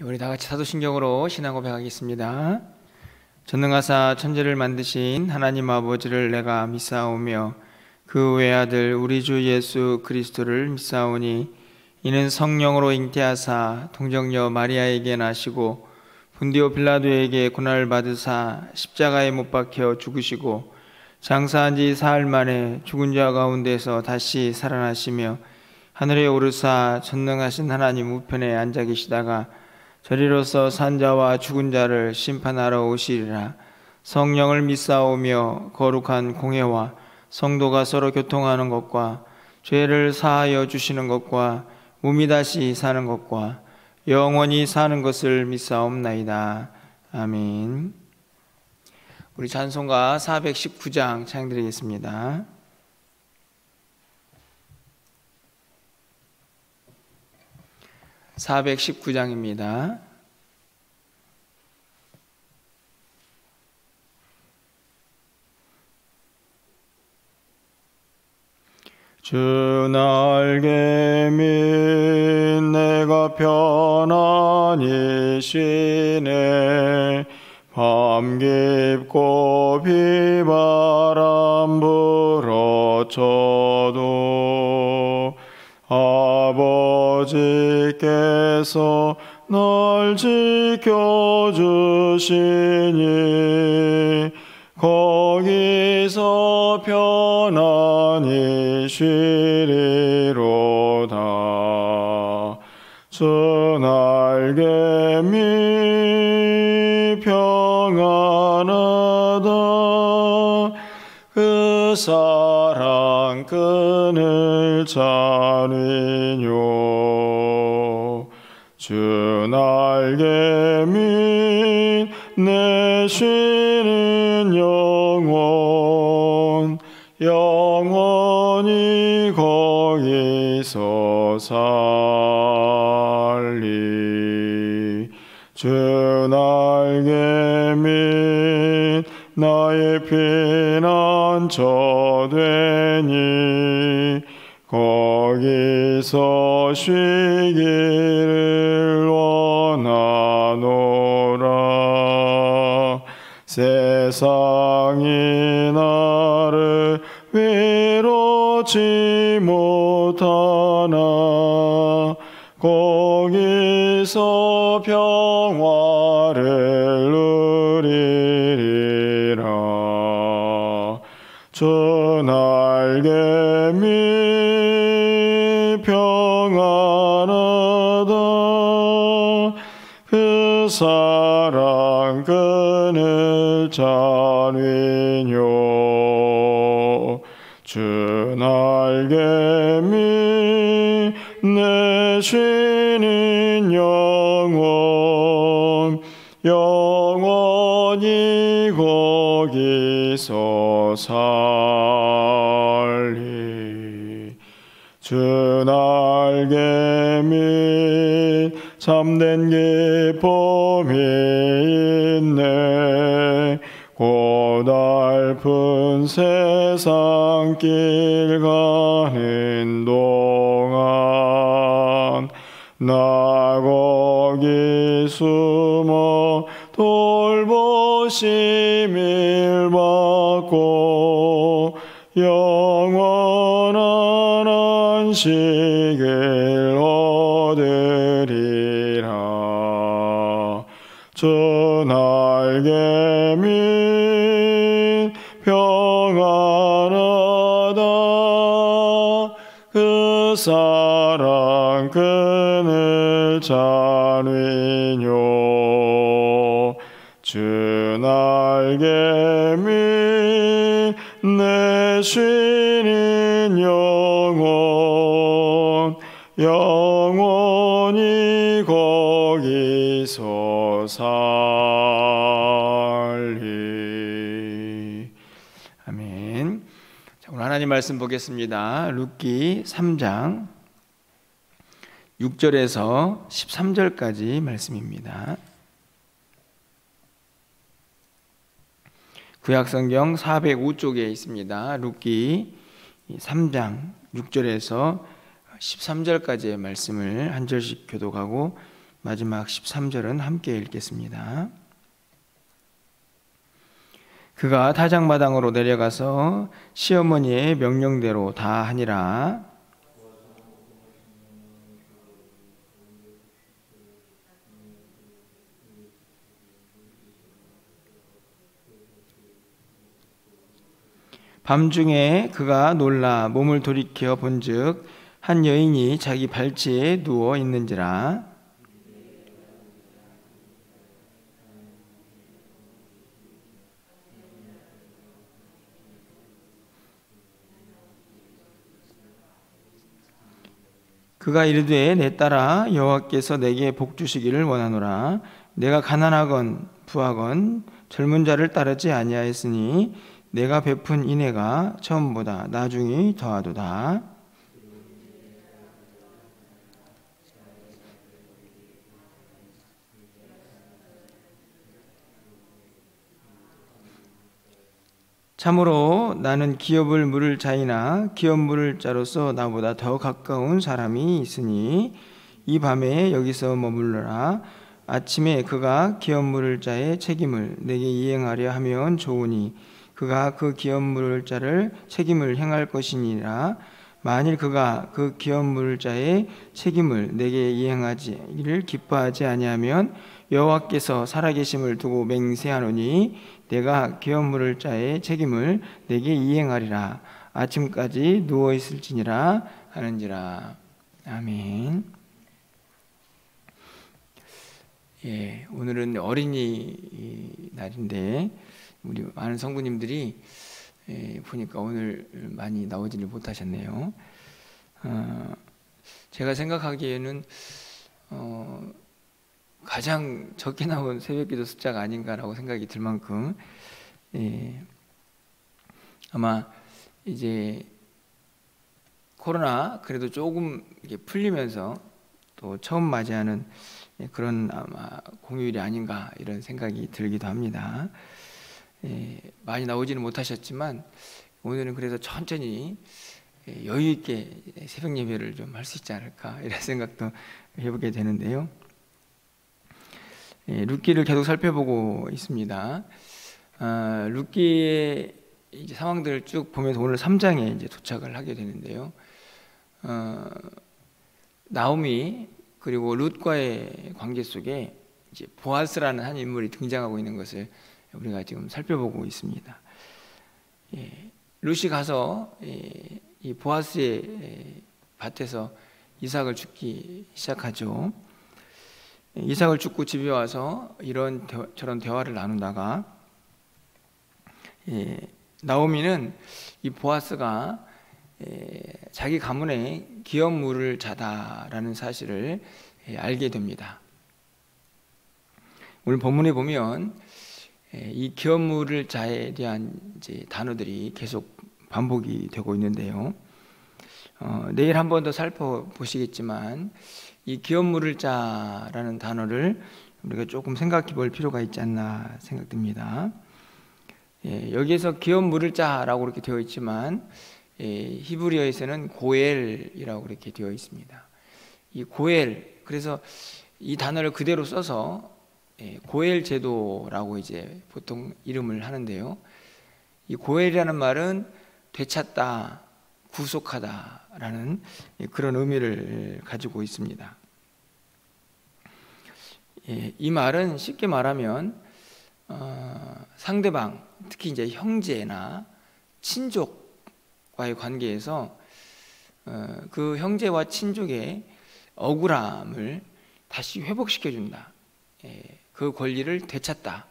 우리 다 같이 사도신경으로 신앙 고백하겠습니다. 전능하사 천지를 만드신 하나님 아버지를 내가 믿사오며 그 외아들 우리 주 예수 그리스도를 믿사오니 이는 성령으로 잉태하사 동정녀 마리아에게 나시고 본디오 빌라도에게 고난을 받으사 십자가에 못 박혀 죽으시고 장사한 지 사흘 만에 죽은 자 가운데서 다시 살아나시며 하늘에 오르사 전능하신 하나님 우편에 앉아 계시다가 저리로서 산 자와 죽은 자를 심판하러 오시리라. 성령을 믿사오며 거룩한 공회와 성도가 서로 교통하는 것과 죄를 사하여 주시는 것과 몸이 다시 사는 것과 영원히 사는 것을 믿사옵나이다. 아멘. 우리 찬송가 419장 찬양드리겠습니다. (419장입니다) 주 날개 밑 내가 편안히 쉬네. 밤 깊고 비바람 불어쳐도 아버지께서 날 지켜주시니 거기서 편안히 쉬리로다. 주 날개 밑 평안하다. 그 사랑 끈을 찾으뇨. 주 날개 밑 내 쉬는 영혼 영원히 거기서 살리. 주 날개 밑 나의 피난처 되니 거기서 쉬기를 원하노라. 세상이 나를 위로치 못하나 거기서 평화를 누리리라. 주 날개 밑 평안하다. 그 사랑 끈을 찾으뇨. 주 날개 밑 내 쉬는 영혼 영원히 거기서 살리. 주 날개 밑 참된 기쁨이 있네. 고달픈 세상 길 가는 동안 나 거기 숨어 돌보심을 받고 영원한 안식을 얻으리라. 주 날개 밑 평안하다. 그 사랑 끈을 찾으뇨. 주 날개 밑 내 쉬는 영혼 영원히 거기서 살리. 아멘. 자, 오늘 하나님 말씀 보겠습니다. 룻기 3장 6절에서 13절까지 말씀입니다. 구약성경 405쪽에 있습니다. 룻기 3장 6절에서 13절까지의 말씀을 한 절씩 교독하고 마지막 13절은 함께 읽겠습니다. 그가 타작마당으로 내려가서 시어머니의 명령대로 다 하니라. 밤중에 그가 놀라 몸을 돌이켜 본즉 한 여인이 자기 발치에 누워 있는지라. 그가 이르되 내 딸아 여호와께서 내게 복 주시기를 원하노라. 내가 가난하건 부하건 젊은 자를 따르지 아니하였으니 내가 베푼 인애가 처음보다 나중이 더하도다. 참으로 나는 기업을 물을 자이나 기업 물을 자로서 나보다 더 가까운 사람이 있으니 이 밤에 여기서 머물러라. 아침에 그가 기업 물을 자의 책임을 내게 이행하려 하면 좋으니 그가 그 기업 물을 자를 책임을 행할 것이니라. 만일 그가 그 기업 물을 자의 책임을 내게 이행하기를 기뻐하지 아니하면 여호와께서 살아계심을 두고 맹세하노니 내가 기업 물을 자의 책임을 내게 이행하리라. 아침까지 누워 있을지니라 하는지라. 아멘. 예, 오늘은 어린이 날인데 우리 많은 성부님들이 보니까 오늘 많이 나오지를 못하셨네요. 제가 생각하기에는 가장 적게 나온 새벽기도 숫자가 아닌가라고 생각이 들 만큼 아마 이제 코로나 그래도 조금 이게 풀리면서 또 처음 맞이하는 그런 아마 공휴일이 아닌가 이런 생각이 들기도 합니다. 많이 나오지는 못하셨지만 오늘은 그래서 천천히 여유 있게 새벽 예배를 좀 할 수 있지 않을까 이런 생각도 해보게 되는데요. 룻기를 계속 살펴보고 있습니다. 룻기의 이제 상황들을 쭉 보면서 오늘 3장에 이제 도착을 하게 되는데요. 나오미 그리고 룻과의 관계 속에 이제 보아스라는 한 인물이 등장하고 있는 것을 우리가 지금 살펴보고 있습니다. 룻이 가서 이 보아스의 밭에서 이삭을 줍기 시작하죠. 이삭을 줍고 집에 와서 이런 저런 대화를 나누다가 나오미는 이 보아스가 자기 가문의 기업 물을 자다라는 사실을 알게 됩니다. 오늘 본문에 보면 이 기업 물을 자에 대한 이제 단어들이 계속 반복이 되고 있는데요. 내일 한 번 더 살펴보시겠지만 이 기업 물을 자라는 단어를 우리가 조금 생각해 볼 필요가 있지 않나 생각됩니다. 여기에서 기업 물을 자라고 이렇게 되어 있지만 히브리어에서는 고엘이라고 이렇게 되어 있습니다. 이 고엘, 그래서 이 단어를 그대로 써서 고엘 제도라고 이제 보통 이름을 하는데요. 이 고엘이라는 말은 되찾다, 구속하다라는 그런 의미를 가지고 있습니다. 이 말은 쉽게 말하면 상대방, 특히 이제 형제나 친족과의 관계에서 그 형제와 친족의 억울함을 다시 회복시켜준다. 그 권리를 되찾다라는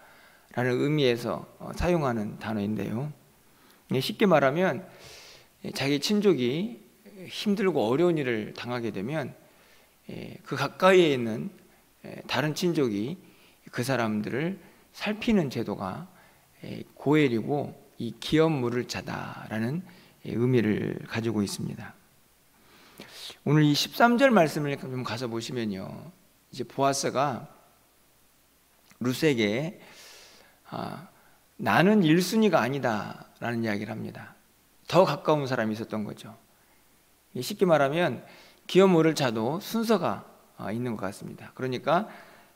의미에서 사용하는 단어인데요. 쉽게 말하면 자기 친족이 힘들고 어려운 일을 당하게 되면 그 가까이에 있는 다른 친족이 그 사람들을 살피는 제도가 고엘이고 이 기업 물을 자다라는 의미를 가지고 있습니다. 오늘 이 13절 말씀을 좀 가서 보시면요, 이제 보아스가 룻에게 나는 1순위가 아니다라는 이야기를 합니다. 더 가까운 사람이 있었던 거죠. 쉽게 말하면 기업 물을 자도 순서가 있는 것 같습니다. 그러니까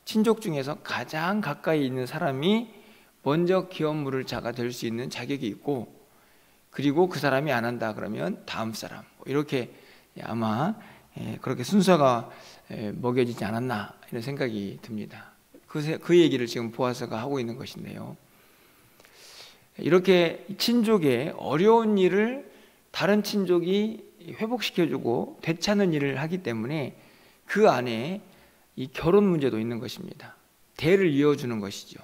친족 중에서 가장 가까이 있는 사람이 먼저 기업 물을 자가 될 수 있는 자격이 있고, 그리고 그 사람이 안 한다 그러면 다음 사람, 이렇게 아마 그렇게 순서가 먹여지지 않았나 이런 생각이 듭니다. 그 얘기를 지금 보아스가 하고 있는 것인데요, 이렇게 친족의 어려운 일을 다른 친족이 회복시켜주고 되찾는 일을 하기 때문에 그 안에 이 결혼 문제도 있는 것입니다. 대를 이어주는 것이죠.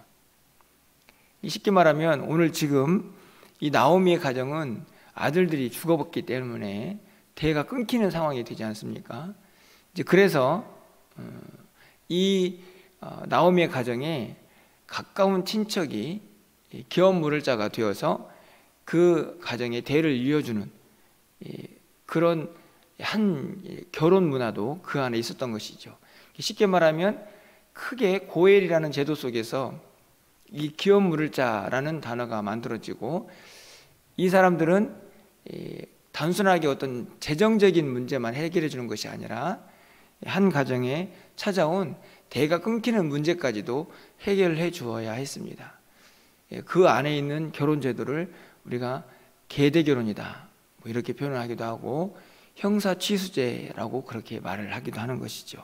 쉽게 말하면 오늘 지금 이 나오미의 가정은 아들들이 죽어버렸기 때문에 대가 끊기는 상황이 되지 않습니까? 이제 그래서 이 나오미의 가정에 가까운 친척이 기업 물을 자가 되어서 그 가정의 대를 이어주는 그런 한 결혼 문화도 그 안에 있었던 것이죠. 쉽게 말하면 크게 고엘이라는 제도 속에서 이 기업 물을 자라는 단어가 만들어지고, 이 사람들은 단순하게 어떤 재정적인 문제만 해결해 주는 것이 아니라 한 가정에 찾아온 대가 끊기는 문제까지도 해결해 주어야 했습니다. 그 안에 있는 결혼 제도를 우리가 계대 결혼이다 이렇게 표현을 하기도 하고, 형사 취수제라고 그렇게 말을 하기도 하는 것이죠.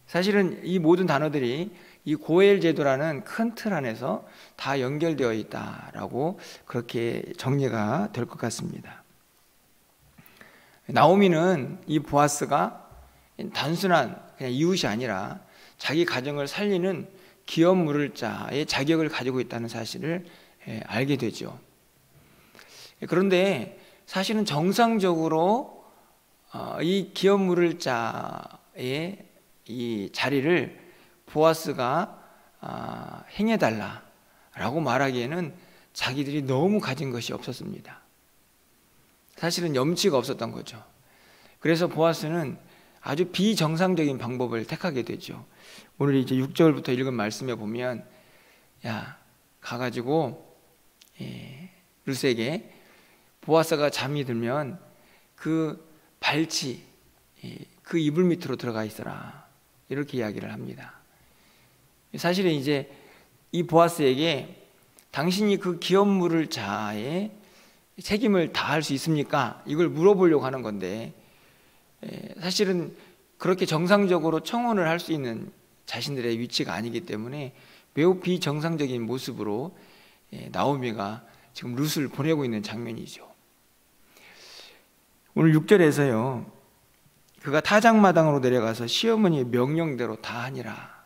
사실은 이 모든 단어들이 이 고엘 제도라는 큰 틀 안에서 다 연결되어 있다라고 그렇게 정리가 될 것 같습니다. 나오미는 이 보아스가 단순한 그냥 이웃이 아니라 자기 가정을 살리는 기업 물을 자의 자격을 가지고 있다는 사실을 알게 되죠. 그런데 사실은 정상적으로 이 기업 물을 자의 이 자리를 보아스가 행해달라라고 말하기에는 자기들이 너무 가진 것이 없었습니다. 사실은 염치가 없었던 거죠. 그래서 보아스는 아주 비정상적인 방법을 택하게 되죠. 오늘 이제 6절부터 읽은 말씀에 보면, 야, 가가지고 룻에게 보아스가 잠이 들면 그 발치, 그 이불 밑으로 들어가 있어라, 이렇게 이야기를 합니다. 사실은 이제 이 보아스에게 당신이 그 기업 물을 자의 책임을 다할 수 있습니까? 이걸 물어보려고 하는 건데, 사실은 그렇게 정상적으로 청혼을 할 수 있는 자신들의 위치가 아니기 때문에 매우 비정상적인 모습으로 나오미가 지금 룻을 보내고 있는 장면이죠. 오늘 6절에서요, 그가 타작마당으로 내려가서 시어머니의 명령대로 다 하니라.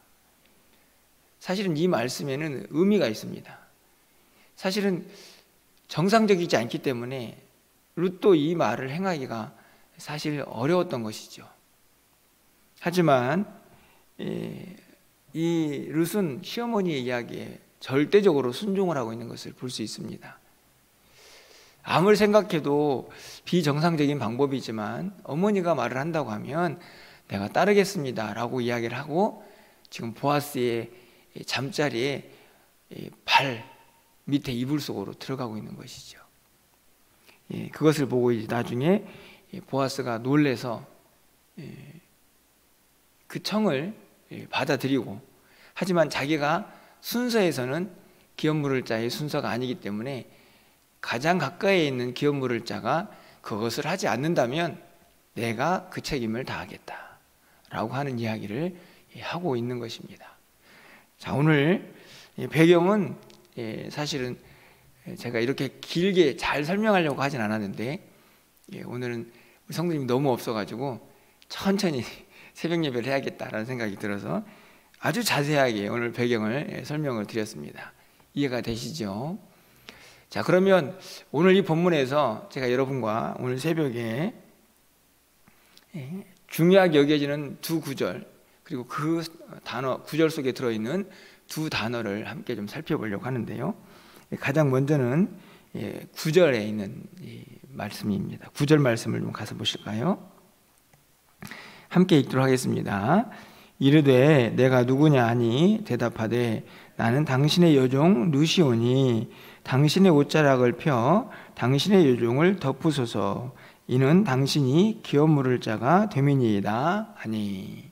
사실은 이 말씀에는 의미가 있습니다. 사실은 정상적이지 않기 때문에 룻도 이 말을 행하기가 사실 어려웠던 것이죠. 하지만 이 룻은 시어머니의 이야기에 절대적으로 순종을 하고 있는 것을 볼 수 있습니다. 아무리 생각해도 비정상적인 방법이지만 어머니가 말을 한다고 하면 내가 따르겠습니다 라고 이야기를 하고, 지금 보아스의 잠자리에 발 밑에 이불 속으로 들어가고 있는 것이죠. 그것을 보고 이제 나중에 보아스가 놀래서 그 청을 받아들이고, 하지만 자기가 순서에서는 기업 물을 자의 순서가 아니기 때문에 가장 가까이 있는 기업 물을 자가 그것을 하지 않는다면 내가 그 책임을 다하겠다 라고 하는 이야기를 하고 있는 것입니다. 자, 오늘 배경은 사실은 제가 이렇게 길게 잘 설명하려고 하진 않았는데, 오늘은 성도님이 너무 없어가지고 천천히 새벽 예배를 해야겠다라는 생각이 들어서 아주 자세하게 오늘 배경을 설명을 드렸습니다. 이해가 되시죠? 자, 그러면 오늘 이 본문에서 제가 여러분과 오늘 새벽에 중요하게 여겨지는 두 구절, 그리고 그 단어, 구절 속에 들어있는 두 단어를 함께 좀 살펴보려고 하는데요. 가장 먼저는 9절에 있는 이 말씀입니다. 9절 말씀을 좀 가서 보실까요? 함께 읽도록 하겠습니다. 이르되 내가 누구냐 하니 대답하되 나는 당신의 여종 룻이오니 당신의 옷자락을 펴 당신의 여종을 덮으소서. 이는 당신이 기업 물을 자가 됨이니이다 하니.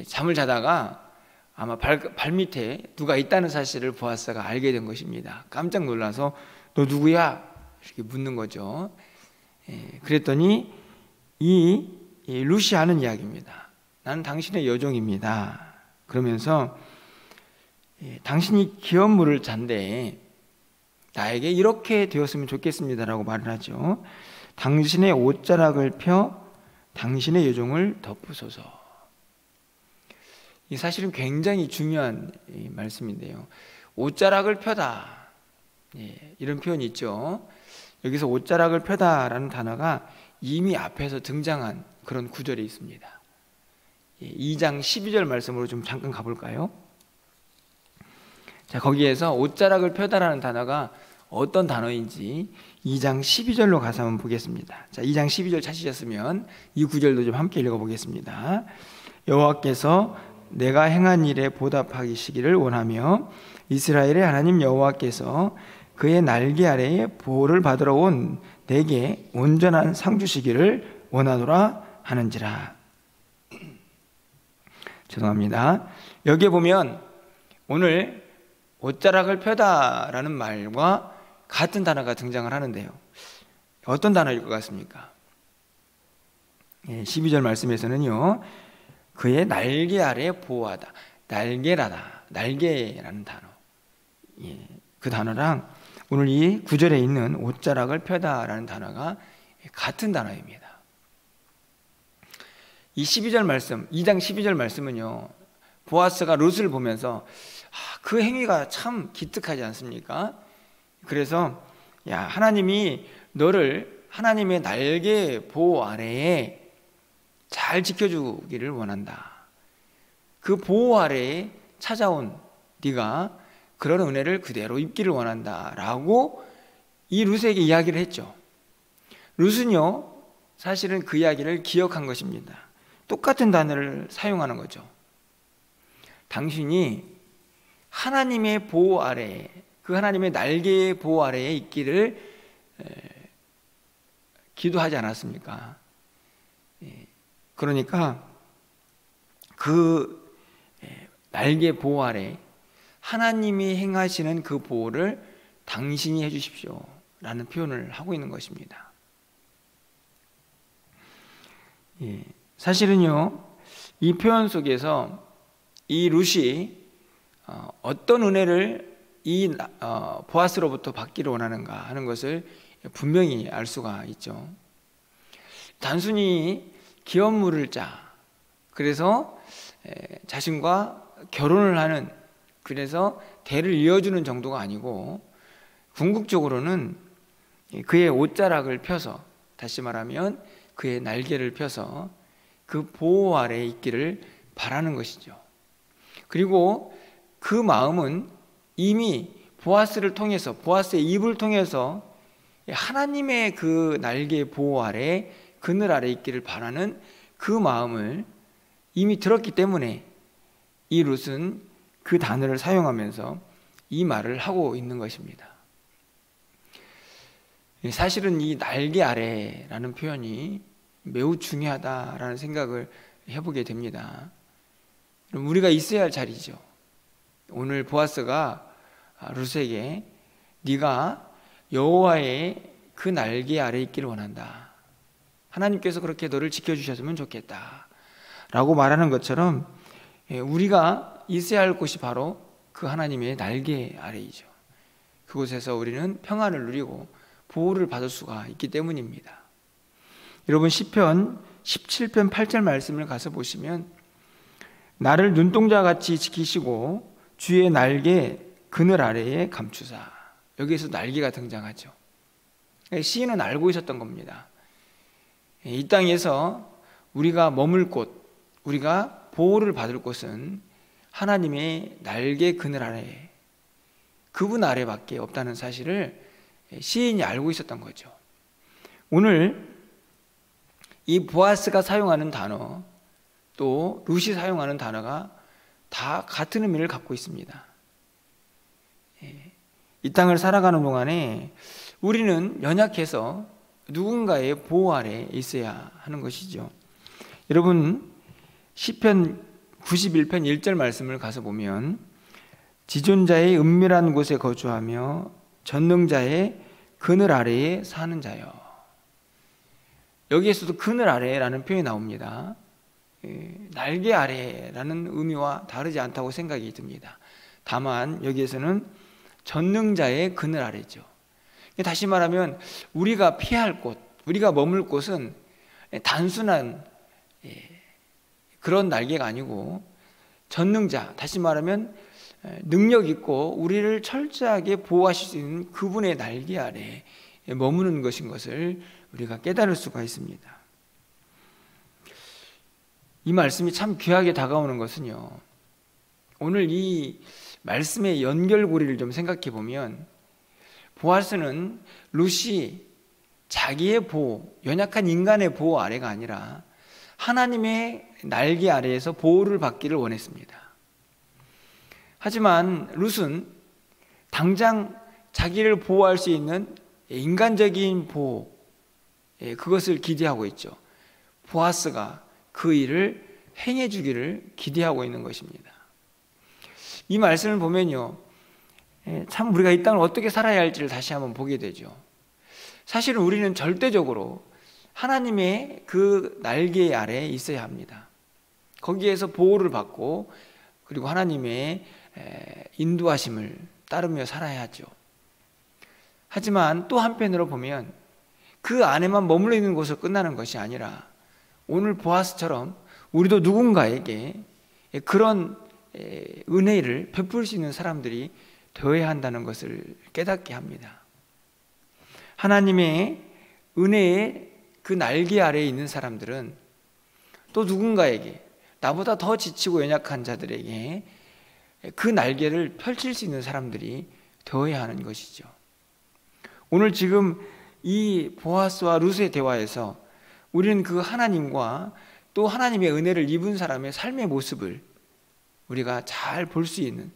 잠을 자다가 아마 발 밑에 누가 있다는 사실을 보아스가 알게 된 것입니다. 깜짝 놀라서 너 누구야? 이렇게 묻는 거죠. 그랬더니 이 루시 하는 이야기입니다. 나는 당신의 여종입니다. 그러면서 당신이 기업 물을 잔데 나에게 이렇게 되었으면 좋겠습니다라고 말을 하죠. 당신의 옷자락을 펴 당신의 여종을 덮으소서. 이 사실은 굉장히 중요한 말씀인데요. 옷자락을 펴다, 이런 표현이 있죠. 여기서 옷자락을 펴다라는 단어가 이미 앞에서 등장한 그런 구절이 있습니다. 2장 12절 말씀으로 좀 잠깐 가볼까요? 자, 거기에서 옷자락을 펴다라는 단어가 어떤 단어인지 2장 12절로 가서 한번 보겠습니다. 자, 2장 12절 찾으셨으면 이 구절도 좀 함께 읽어보겠습니다. 여호와께서 내가 행한 일에 보답하시기를 원하며 이스라엘의 하나님 여호와께서 그의 날개 아래에 보호를 받으러 온 내게 온전한 상 주시기를 원하노라 하는지라. 죄송합니다. 여기에 보면 오늘 옷자락을 펴다라는 말과 같은 단어가 등장을 하는데요. 어떤 단어일 것 같습니까? 12절 말씀에서는요, 그의 날개 아래 보호하다, 날개라는 단어, 그 단어랑 오늘 이 구절에 있는 옷자락을 펴다라는 단어가 같은 단어입니다. 이 12절 말씀, 2장 12절 말씀은요, 보아스가 룻을 보면서 그 행위가 참 기특하지 않습니까? 그래서 하나님이 너를 하나님의 날개 보호 아래에 잘 지켜주기를 원한다. 그 보호 아래에 찾아온 네가 그런 은혜를 그대로 입기를 원한다 라고 이 룻에게 이야기를 했죠. 룻은요, 사실은 그 이야기를 기억한 것입니다. 똑같은 단어를 사용하는 거죠. 당신이 하나님의 보호 아래에, 그 하나님의 날개의 보호 아래에 있기를 기도하지 않았습니까? 그러니까 그 날개 보호 아래 하나님이 행하시는 그 보호를 당신이 해주십시오 라는 표현을 하고 있는 것입니다. 사실은요, 이 표현 속에서 이 룻이 어떤 은혜를 이 보아스로부터 받기를 원하는가 하는 것을 분명히 알 수가 있죠. 단순히 기업물을 짜, 그래서 자신과 결혼을 하는, 그래서 대를 이어주는 정도가 아니고 궁극적으로는 그의 옷자락을 펴서, 다시 말하면 그의 날개를 펴서 그 보호 아래에 있기를 바라는 것이죠. 그리고 그 마음은 이미 보아스를 통해서, 보아스의 입을 통해서 하나님의 그 날개 보호 아래, 그늘 아래 있기를 바라는 그 마음을 이미 들었기 때문에 이 룻은 그 단어를 사용하면서 이 말을 하고 있는 것입니다. 사실은 이 날개 아래라는 표현이 매우 중요하다라는 생각을 해보게 됩니다. 우리가 있어야 할 자리죠. 오늘 보아스가 룻에게 네가 여호와의 그 날개 아래 있기를 원한다, 하나님께서 그렇게 너를 지켜주셨으면 좋겠다 라고 말하는 것처럼 우리가 있어야 할 곳이 바로 그 하나님의 날개 아래이죠. 그곳에서 우리는 평안을 누리고 보호를 받을 수가 있기 때문입니다. 여러분, 시편 17편 8절 말씀을 가서 보시면 나를 눈동자같이 지키시고 주의 날개 그늘 아래에 감추사, 여기에서 날개가 등장하죠. 시인은 알고 있었던 겁니다. 이 땅에서 우리가 머물 곳, 우리가 보호를 받을 곳은 하나님의 날개 그늘 아래, 그분 아래밖에 없다는 사실을 시인이 알고 있었던 거죠. 오늘 이 보아스가 사용하는 단어, 또 룻이 사용하는 단어가 다 같은 의미를 갖고 있습니다. 이 땅을 살아가는 동안에 우리는 연약해서 누군가의 보호 아래 있어야 하는 것이죠. 여러분, 시편 91편 1절 말씀을 가서 보면 지존자의 은밀한 곳에 거주하며 전능자의 그늘 아래에 사는 자여. 여기에서도 그늘 아래라는 표현이 나옵니다. 날개 아래라는 의미와 다르지 않다고 생각이 듭니다. 다만 여기에서는 전능자의 그늘 아래죠. 다시 말하면 우리가 피할 곳, 우리가 머물 곳은 단순한 그런 날개가 아니고 전능자, 다시 말하면 능력 있고 우리를 철저하게 보호하실 수 있는 그분의 날개 아래 머무는 것인 것을 우리가 깨달을 수가 있습니다. 이 말씀이 참 귀하게 다가오는 것은요, 오늘 이 말씀의 연결고리를 좀 생각해 보면 보아스는 룻이 자기의 보호, 연약한 인간의 보호 아래가 아니라 하나님의 날개 아래에서 보호를 받기를 원했습니다. 하지만 룻은 당장 자기를 보호할 수 있는 인간적인 보호, 그것을 기대하고 있죠. 보아스가 그 일을 행해 주기를 기대하고 있는 것입니다. 이 말씀을 보면요, 참 우리가 이 땅을 어떻게 살아야 할지를 다시 한번 보게 되죠. 사실은 우리는 절대적으로 하나님의 그 날개 아래에 있어야 합니다. 거기에서 보호를 받고 그리고 하나님의 인도하심을 따르며 살아야 하죠. 하지만 또 한편으로 보면 그 안에만 머물러 있는 곳으로 끝나는 것이 아니라 오늘 보아스처럼 우리도 누군가에게 그런 은혜를 베풀 수 있는 사람들이 되어야 한다는 것을 깨닫게 합니다. 하나님의 은혜의 그 날개 아래에 있는 사람들은 또 누군가에게, 나보다 더 지치고 연약한 자들에게 그 날개를 펼칠 수 있는 사람들이 되어야 하는 것이죠. 오늘 지금 이 보아스와 룻의 대화에서 우리는 그 하나님과 또 하나님의 은혜를 입은 사람의 삶의 모습을 우리가 잘 볼 수 있는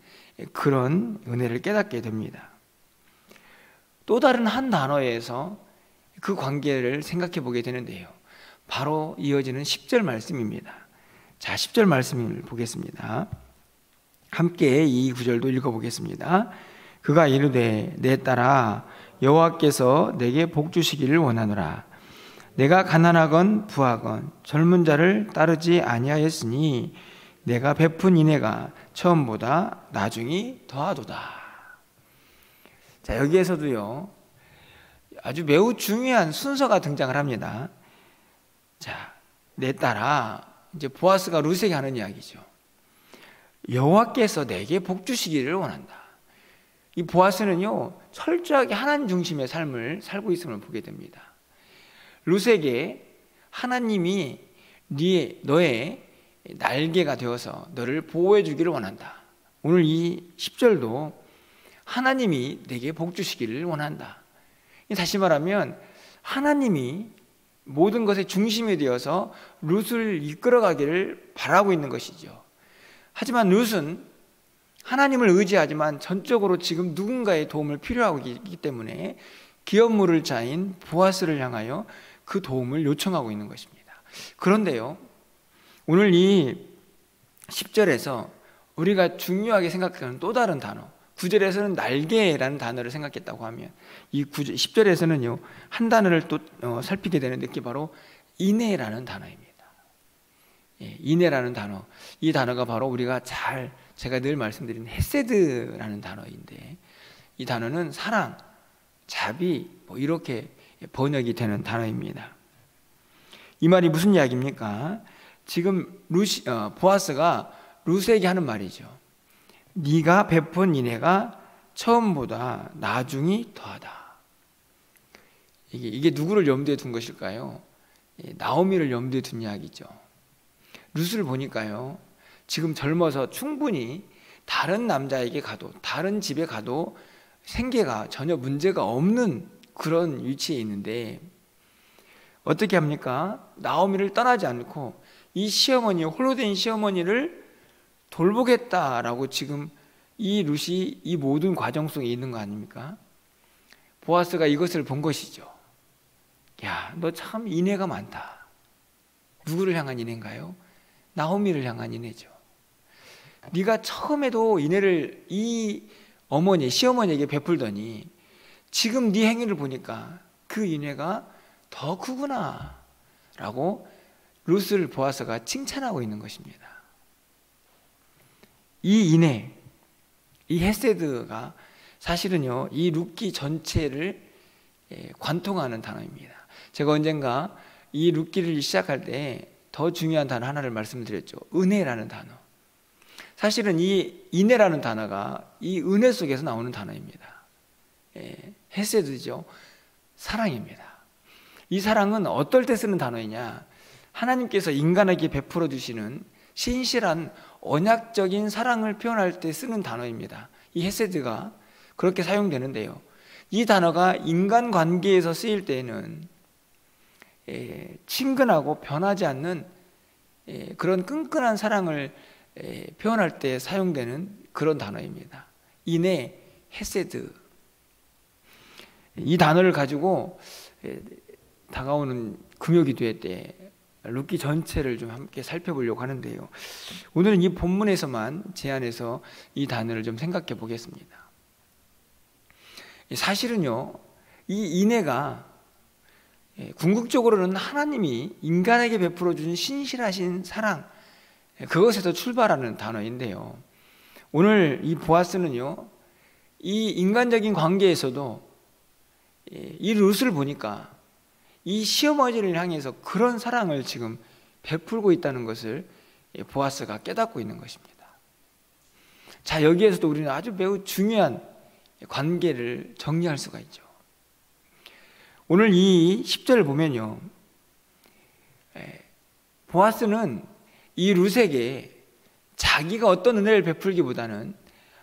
그런 은혜를 깨닫게 됩니다. 또 다른 한 단어에서 그 관계를 생각해 보게 되는데요, 바로 이어지는 10절 말씀입니다. 자, 10절 말씀을 보겠습니다. 함께 이 구절도 읽어보겠습니다. 그가 이르되 내 딸아 여호와께서 내게 복 주시기를 원하노라. 내가 가난하건 부하건 젊은 자를 따르지 아니하였으니 내가 베푼 인애가 처음보다 나중이 더하도다. 자, 여기에서도요 아주 매우 중요한 순서가 등장을 합니다. 자, 내 딸아, 이제 보아스가 룻에게 하는 이야기죠. 여호와께서 내게 복 주시기를 원한다. 이 보아스는요 철저하게 하나님 중심의 삶을 살고 있음을 보게 됩니다. 룻에게 하나님이 너의 날개가 되어서 너를 보호해 주기를 원한다. 오늘 이 10절도 하나님이 내게 복 주시기를 원한다. 다시 말하면 하나님이 모든 것의 중심이 되어서 룻을 이끌어가기를 바라고 있는 것이죠. 하지만 룻은 하나님을 의지하지만 전적으로 지금 누군가의 도움을 필요하고 있기 때문에 기업물을 자인 보아스를 향하여 그 도움을 요청하고 있는 것입니다. 그런데요, 오늘 이 10절에서 우리가 중요하게 생각하는 또 다른 단어, 9절에서는 날개라는 단어를 생각했다고 하면 이 10절에서는요 한 단어를 또 살피게 되는데 그게 바로 인애라는 단어입니다. 인애라는 단어, 이 단어가 바로 우리가 제가 늘 말씀드리는 헤세드라는 단어인데, 이 단어는 사랑, 자비 이렇게 번역이 되는 단어입니다. 이 말이 무슨 이야기입니까? 지금 보아스가 룻에게 하는 말이죠. 네가 베푼 인애가 처음보다 나중이 더하다. 이게 누구를 염두에 둔 것일까요? 나오미를 염두에 둔 이야기죠. 룻을 보니까요 지금 젊어서 충분히 다른 남자에게 가도, 다른 집에 가도 생계가 전혀 문제가 없는 그런 위치에 있는데 어떻게 합니까? 나오미를 떠나지 않고 이 시어머니, 홀로 된 시어머니를 돌보겠다라고 지금 이 룻이 이 모든 과정 속에 있는 거 아닙니까? 보아스가 이것을 본 것이죠. 야, 너 참 인애가 많다. 누구를 향한 인애인가요? 나오미를 향한 인애죠. 네가 처음에도 인애를 이 어머니, 시어머니에게 베풀더니 지금 네 행위를 보니까 그 인애가 더 크구나 라고 룻을 보아스가 칭찬하고 있는 것입니다. 이 인애, 이 헤세드가 사실은요, 이 룻기 전체를 관통하는 단어입니다. 제가 언젠가 이 룻기를 시작할 때 더 중요한 단어 하나를 말씀드렸죠. 은혜라는 단어. 사실은 이 인애라는 단어가 이 은혜 속에서 나오는 단어입니다. 헤세드죠. 사랑입니다. 이 사랑은 어떨 때 쓰는 단어이냐? 하나님께서 인간에게 베풀어 주시는 신실한 언약적인 사랑을 표현할 때 쓰는 단어입니다. 이 헤세드가 그렇게 사용되는데요, 이 단어가 인간관계에서 쓰일 때에는 친근하고 변하지 않는 그런 끈끈한 사랑을 표현할 때 사용되는 그런 단어입니다. 인애, 헤세드. 이 단어를 가지고 다가오는 금요기도회 때 룻기 전체를 좀 함께 살펴보려고 하는데요, 오늘은 이 본문에서만 제안해서 이 단어를 좀 생각해 보겠습니다. 사실은요, 이 인애가 궁극적으로는 하나님이 인간에게 베풀어 주신 신실하신 사랑, 그것에서 출발하는 단어인데요, 오늘 이 보아스는요, 이 인간적인 관계에서도 이 룻을 보니까 이 시어머니를 향해서 그런 사랑을 지금 베풀고 있다는 것을 보아스가 깨닫고 있는 것입니다. 자, 여기에서도 우리는 아주 매우 중요한 관계를 정리할 수가 있죠. 오늘 이 10절을 보면요, 보아스는 이 룻에게 자기가 어떤 은혜를 베풀기보다는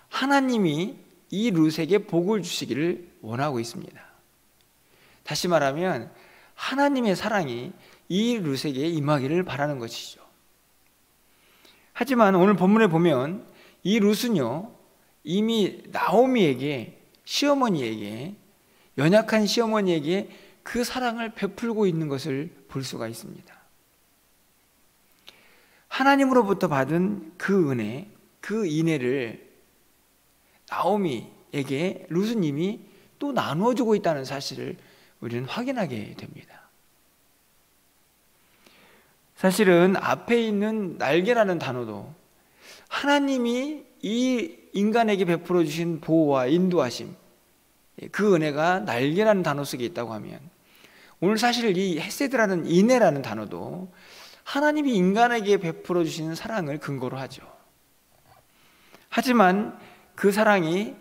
하나님이 이 룻에게 복을 주시기를 원하고 있습니다. 다시 말하면 하나님의 사랑이 이 룻에게 임하기를 바라는 것이죠. 하지만 오늘 본문에 보면 이 룻은요, 이미 나오미에게, 시어머니에게, 연약한 시어머니에게 그 사랑을 베풀고 있는 것을 볼 수가 있습니다. 하나님으로부터 받은 그 은혜, 그 인애를 나오미에게 룻은 이미 또 나누어주고 있다는 사실을 우리는 확인하게 됩니다. 사실은 앞에 있는 날개라는 단어도 하나님이 이 인간에게 베풀어 주신 보호와 인도하심, 그 은혜가 날개라는 단어 속에 있다고 하면, 오늘 사실 이 헤세드라는 인애라는 단어도 하나님이 인간에게 베풀어 주시는 사랑을 근거로 하죠. 하지만 그 사랑이,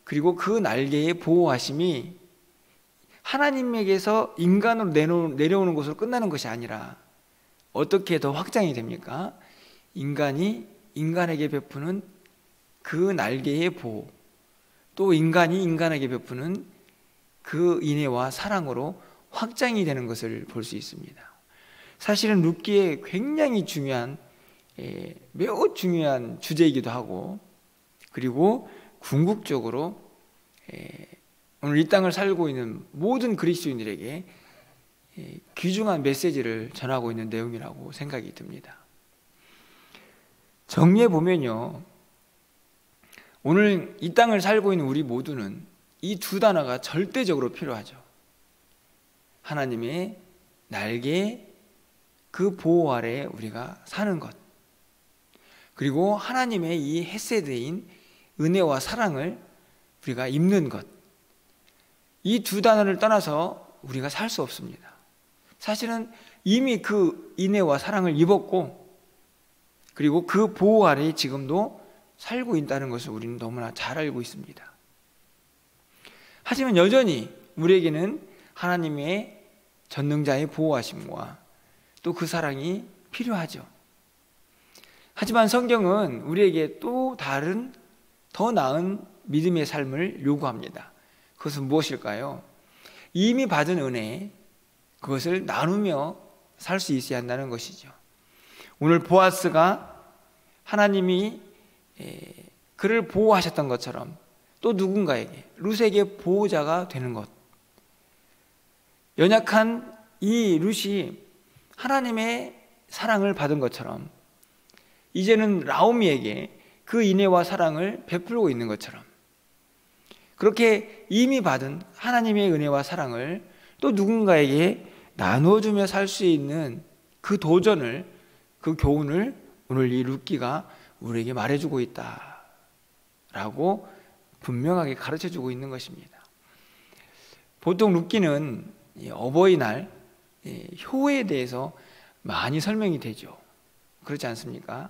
그리고 그 날개의 보호하심이 하나님에게서 인간으로 내려오는 것으로 끝나는 것이 아니라 어떻게 더 확장이 됩니까? 인간이 인간에게 베푸는 그 날개의 보호, 또 인간이 인간에게 베푸는 그 인애와 사랑으로 확장이 되는 것을 볼 수 있습니다. 사실은 룻기에 굉장히 중요한, 매우 중요한 주제이기도 하고, 그리고 궁극적으로 오늘 이 땅을 살고 있는 모든 그리스도인들에게 귀중한 메시지를 전하고 있는 내용이라고 생각이 듭니다. 정리해 보면요, 오늘 이 땅을 살고 있는 우리 모두는 이 두 단어가 절대적으로 필요하죠. 하나님의 날개, 그 보호 아래 우리가 사는 것, 그리고 하나님의 이 헤세드인 은혜와 사랑을 우리가 입는 것, 이 두 단어를 떠나서 우리가 살 수 없습니다. 사실은 이미 그 인애와 사랑을 입었고, 그리고 그 보호 아래 지금도 살고 있다는 것을 우리는 너무나 잘 알고 있습니다. 하지만 여전히 우리에게는 하나님의 전능자의 보호하심과 또 그 사랑이 필요하죠. 하지만 성경은 우리에게 또 다른, 더 나은 믿음의 삶을 요구합니다. 그것은 무엇일까요? 이미 받은 은혜, 그것을 나누며 살 수 있어야 한다는 것이죠. 오늘 보아스가 하나님이 그를 보호하셨던 것처럼 또 누군가에게, 룻에게 보호자가 되는 것, 연약한 이 룻이 하나님의 사랑을 받은 것처럼 이제는 나오미에게 그 인애와 사랑을 베풀고 있는 것처럼, 그렇게 이미 받은 하나님의 은혜와 사랑을 또 누군가에게 나눠주며 살 수 있는 그 도전을, 그 교훈을 오늘 이 룻기가 우리에게 말해주고 있다라고 분명하게 가르쳐주고 있는 것입니다. 보통 룻기는 어버이날 효에 대해서 많이 설명이 되죠. 그렇지 않습니까?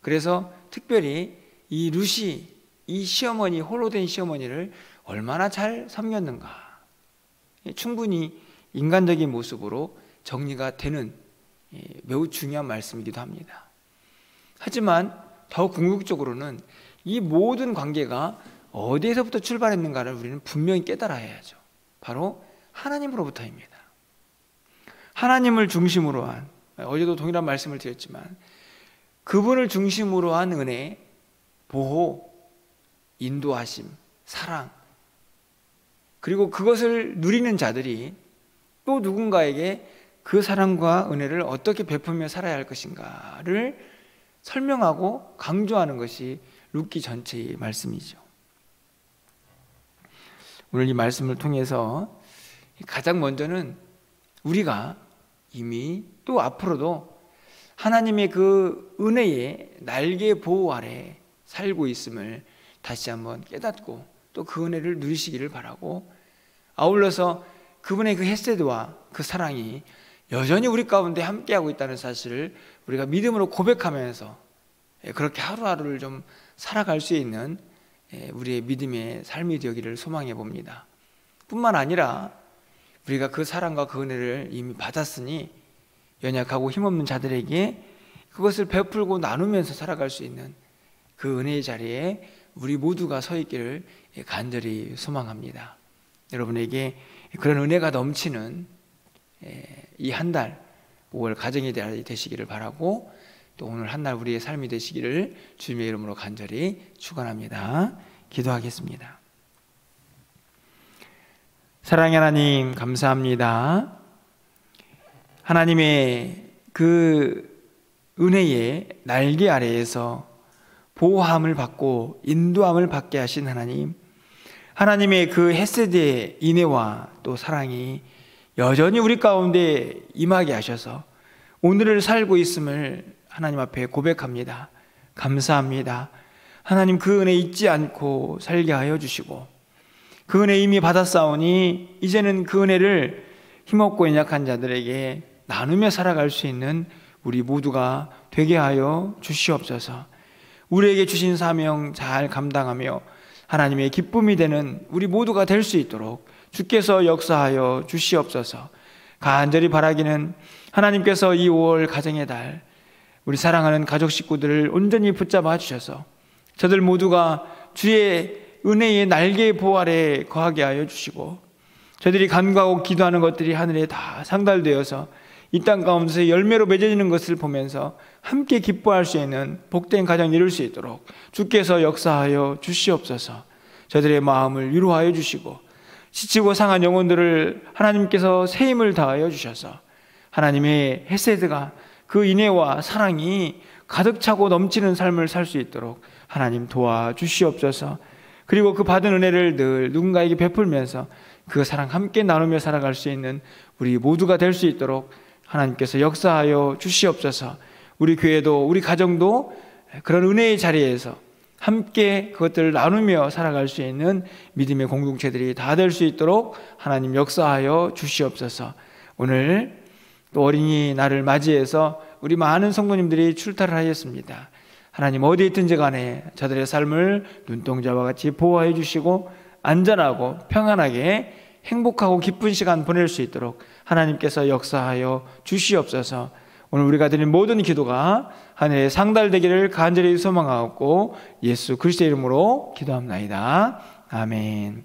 그래서 특별히 이 룻이 이 시어머니, 홀로 된 시어머니를 얼마나 잘 섬겼는가, 충분히 인간적인 모습으로 정리가 되는 매우 중요한 말씀이기도 합니다. 하지만 더 궁극적으로는 이 모든 관계가 어디에서부터 출발했는가를 우리는 분명히 깨달아야 해야죠. 바로 하나님으로부터입니다. 하나님을 중심으로 한, 어제도 동일한 말씀을 드렸지만 그분을 중심으로 한 은혜, 보호, 인도하심, 사랑, 그리고 그것을 누리는 자들이 또 누군가에게 그 사랑과 은혜를 어떻게 베풀며 살아야 할 것인가를 설명하고 강조하는 것이 룻기 전체의 말씀이죠. 오늘 이 말씀을 통해서 가장 먼저는 우리가 이미 또 앞으로도 하나님의 그 은혜의 날개 보호 아래 살고 있음을 다시 한번 깨닫고 또 그 은혜를 누리시기를 바라고, 아울러서 그분의 그 헤세드와 그 사랑이 여전히 우리 가운데 함께하고 있다는 사실을 우리가 믿음으로 고백하면서 그렇게 하루하루를 좀 살아갈 수 있는 우리의 믿음의 삶이 되기를 소망해 봅니다. 뿐만 아니라 우리가 그 사랑과 그 은혜를 이미 받았으니 연약하고 힘없는 자들에게 그것을 베풀고 나누면서 살아갈 수 있는 그 은혜의 자리에 우리 모두가 서 있기를 간절히 소망합니다. 여러분에게 그런 은혜가 넘치는 이 한 달 5월 가정의 달이 되시기를 바라고, 또 오늘 한 날 우리의 삶이 되시기를 주님의 이름으로 간절히 축원합니다. 기도하겠습니다. 사랑의 하나님, 감사합니다. 하나님의 그 은혜의 날개 아래에서 보호함을 받고 인도함을 받게 하신 하나님, 하나님의 그 헤세드의 인애와 또 사랑이 여전히 우리 가운데 임하게 하셔서 오늘을 살고 있음을 하나님 앞에 고백합니다. 감사합니다. 하나님, 그 은혜 잊지 않고 살게 하여 주시고, 그 은혜 이미 받았사오니 이제는 그 은혜를 힘없고 연약한 자들에게 나누며 살아갈 수 있는 우리 모두가 되게 하여 주시옵소서. 우리에게 주신 사명 잘 감당하며 하나님의 기쁨이 되는 우리 모두가 될 수 있도록 주께서 역사하여 주시옵소서. 간절히 바라기는 하나님께서 이 5월 가정의 달 우리 사랑하는 가족 식구들을 온전히 붙잡아 주셔서 저들 모두가 주의 은혜의 날개 보호 아래 거하게 하여 주시고, 저들이 간구하고 기도하는 것들이 하늘에 다 상달되어서 이 땅 가운데서 열매로 맺어지는 것을 보면서 함께 기뻐할 수 있는 복된 가정 이룰 수 있도록 주께서 역사하여 주시옵소서. 저들의 마음을 위로하여 주시고 지치고 상한 영혼들을 하나님께서 새 힘을 다하여 주셔서 하나님의 헤세드가 그 인애와 사랑이 가득 차고 넘치는 삶을 살 수 있도록 하나님 도와주시옵소서. 그리고 그 받은 은혜를 늘 누군가에게 베풀면서 그 사랑 함께 나누며 살아갈 수 있는 우리 모두가 될 수 있도록 하나님께서 역사하여 주시옵소서. 우리 교회도 우리 가정도 그런 은혜의 자리에서 함께 그것들을 나누며 살아갈 수 있는 믿음의 공동체들이 다 될 수 있도록 하나님 역사하여 주시옵소서. 오늘 또 어린이날을 맞이해서 우리 많은 성도님들이 출타를 하였습니다. 하나님, 어디에 있든지 간에 저들의 삶을 눈동자와 같이 보호해 주시고 안전하고 평안하게 행복하고 기쁜 시간 보낼 수 있도록 하나님께서 역사하여 주시옵소서. 오늘 우리가 드린 모든 기도가 하늘에 상달되기를 간절히 소망하고 예수 그리스도의 이름으로 기도합니다. 아멘.